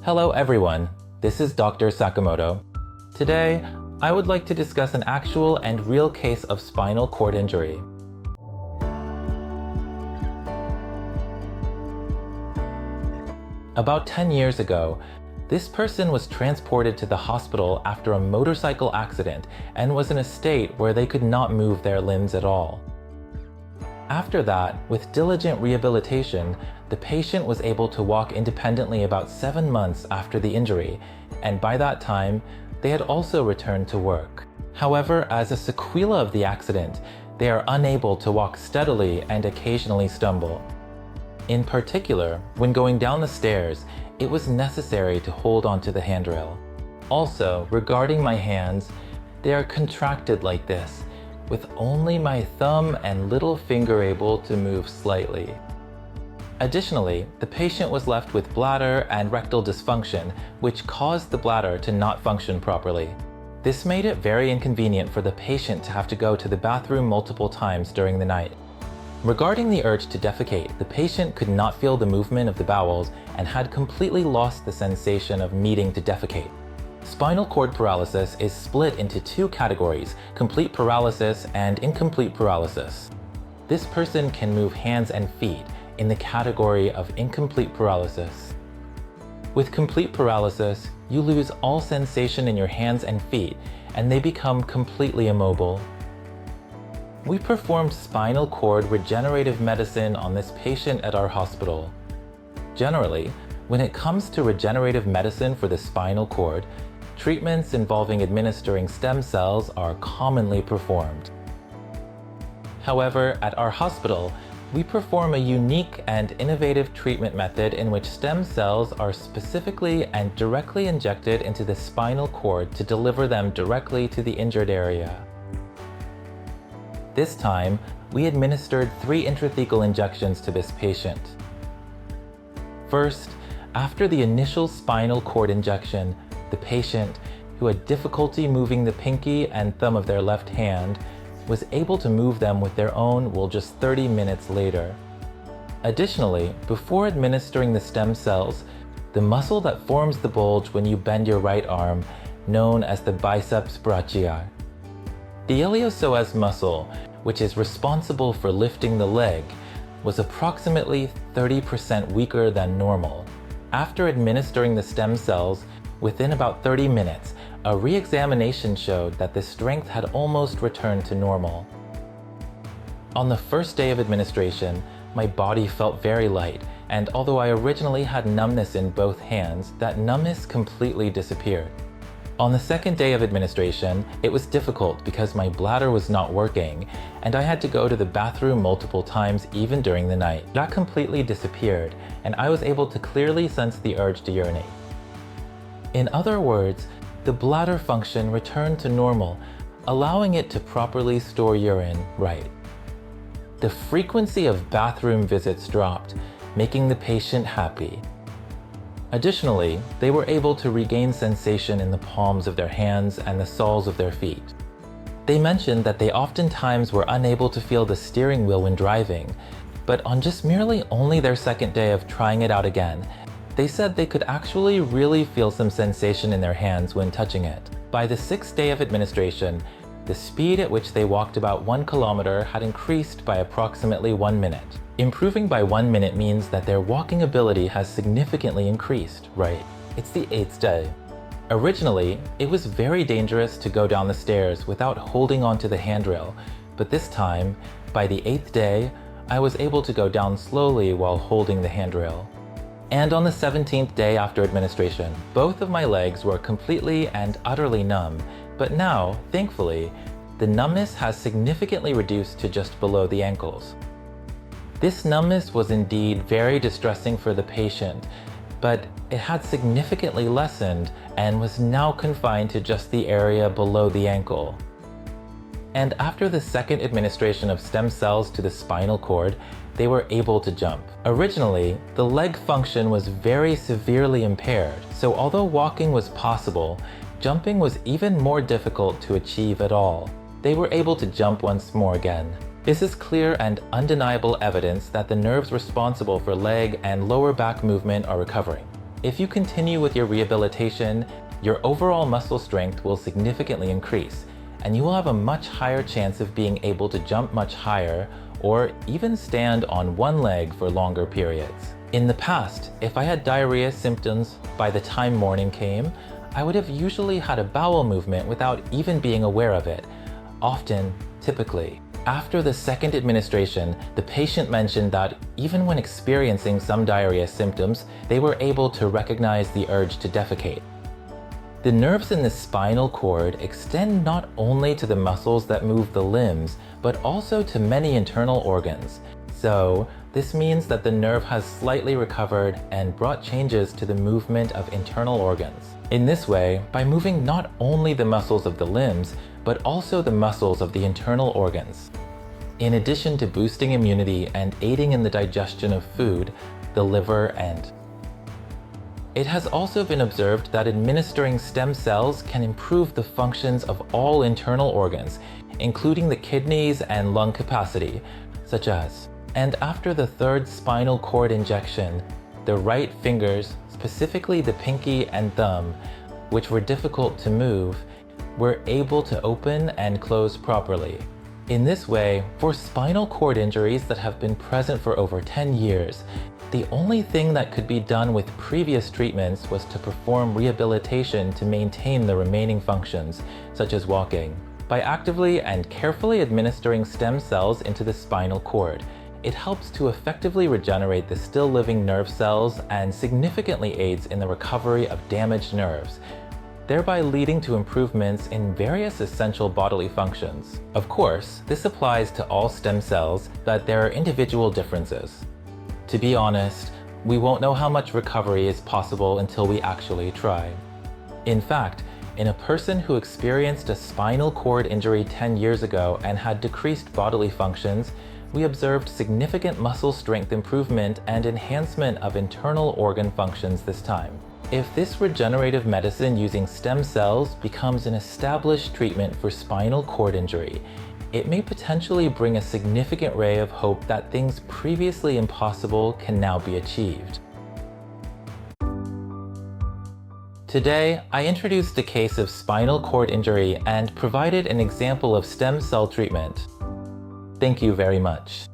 Hello everyone, this is Dr. Sakamoto. Today, I would like to discuss an actual and real case of spinal cord injury. About 10 years ago, this person was transported to the hospital after a motorcycle accident and was in a state where they could not move their limbs at all. After that, with diligent rehabilitation, the patient was able to walk independently about 7 months after the injury, and by that time, they had also returned to work. However, as a sequela of the accident, they are unable to walk steadily and occasionally stumble. In particular, when going down the stairs, it was necessary to hold onto the handrail. Also, regarding my hands, they are contracted like this, with only my thumb and little finger able to move slightly. Additionally, the patient was left with bladder and rectal dysfunction, which caused the bladder to not function properly. This made it very inconvenient for the patient to have to go to the bathroom multiple times during the night. Regarding the urge to defecate, the patient could not feel the movement of the bowels and had completely lost the sensation of needing to defecate. Spinal cord paralysis is split into two categories, complete paralysis and incomplete paralysis. This person can move hands and feet in the category of incomplete paralysis. With complete paralysis, you lose all sensation in your hands and feet, and they become completely immobile. We performed spinal cord regenerative medicine on this patient at our hospital. Generally, when it comes to regenerative medicine for the spinal cord, treatments involving administering stem cells are commonly performed. However, at our hospital, we perform a unique and innovative treatment method in which stem cells are specifically and directly injected into the spinal cord to deliver them directly to the injured area. This time, we administered 3 intrathecal injections to this patient. First, after the initial spinal cord injection, the patient, who had difficulty moving the pinky and thumb of their left hand, was able to move them with their own will just 30 minutes later. Additionally, before administering the stem cells, the muscle that forms the bulge when you bend your right arm, known as the biceps brachii. The iliopsoas muscle, which is responsible for lifting the leg, was approximately 30% weaker than normal. After administering the stem cells, within about 30 minutes, a re-examination showed that the strength had almost returned to normal. On the first day of administration, my body felt very light, and although I originally had numbness in both hands, that numbness completely disappeared. On the second day of administration, it was difficult because my bladder was not working, and I had to go to the bathroom multiple times even during the night. That completely disappeared, and I was able to clearly sense the urge to urinate. In other words, the bladder function returned to normal, allowing it to properly store urine right. The frequency of bathroom visits dropped, making the patient happy. Additionally, they were able to regain sensation in the palms of their hands and the soles of their feet. They mentioned that they oftentimes were unable to feel the steering wheel when driving, but on just merely only their second day of trying it out again, they said they could actually really feel some sensation in their hands when touching it. By the 6th day of administration, the speed at which they walked about 1 kilometer had increased by approximately 1 minute. Improving by 1 minute means that their walking ability has significantly increased, right? It's the 8th day. Originally, it was very dangerous to go down the stairs without holding onto the handrail, but this time, by the 8th day, I was able to go down slowly while holding the handrail. And on the 17th day after administration, both of my legs were completely and utterly numb, but now, thankfully, the numbness has significantly reduced to just below the ankles. This numbness was indeed very distressing for the patient, but it had significantly lessened and was now confined to just the area below the ankle. And after the second administration of stem cells to the spinal cord, they were able to jump. Originally, the leg function was very severely impaired, so although walking was possible, jumping was even more difficult to achieve at all. They were able to jump once more again. This is clear and undeniable evidence that the nerves responsible for leg and lower back movement are recovering. If you continue with your rehabilitation, your overall muscle strength will significantly increase, and you will have a much higher chance of being able to jump much higher or even stand on one leg for longer periods. In the past, if I had diarrhea symptoms by the time morning came, I would have usually had a bowel movement without even being aware of it, often, typically. After the second administration, the patient mentioned that even when experiencing some diarrhea symptoms, they were able to recognize the urge to defecate. The nerves in the spinal cord extend not only to the muscles that move the limbs, but also to many internal organs. So, this means that the nerve has slightly recovered and brought changes to the movement of internal organs. In this way, by moving not only the muscles of the limbs, but also the muscles of the internal organs. In addition to boosting immunity and aiding in the digestion of food, the liver and it has also been observed that administering stem cells can improve the functions of all internal organs, including the kidneys and lung capacity, such as. And after the third spinal cord injection, the right fingers, specifically the pinky and thumb, which were difficult to move, were able to open and close properly. In this way, for spinal cord injuries that have been present for over 10 years, the only thing that could be done with previous treatments was to perform rehabilitation to maintain the remaining functions, such as walking. By actively and carefully administering stem cells into the spinal cord, it helps to effectively regenerate the still living nerve cells and significantly aids in the recovery of damaged nerves, thereby leading to improvements in various essential bodily functions. Of course, this applies to all stem cells, but there are individual differences. To be honest, we won't know how much recovery is possible until we actually try. In fact, in a person who experienced a spinal cord injury 10 years ago and had decreased bodily functions, we observed significant muscle strength improvement and enhancement of internal organ functions this time. If this regenerative medicine using stem cells becomes an established treatment for spinal cord injury, it may potentially bring a significant ray of hope that things previously impossible can now be achieved. Today, I introduced a case of spinal cord injury and provided an example of stem cell treatment. Thank you very much.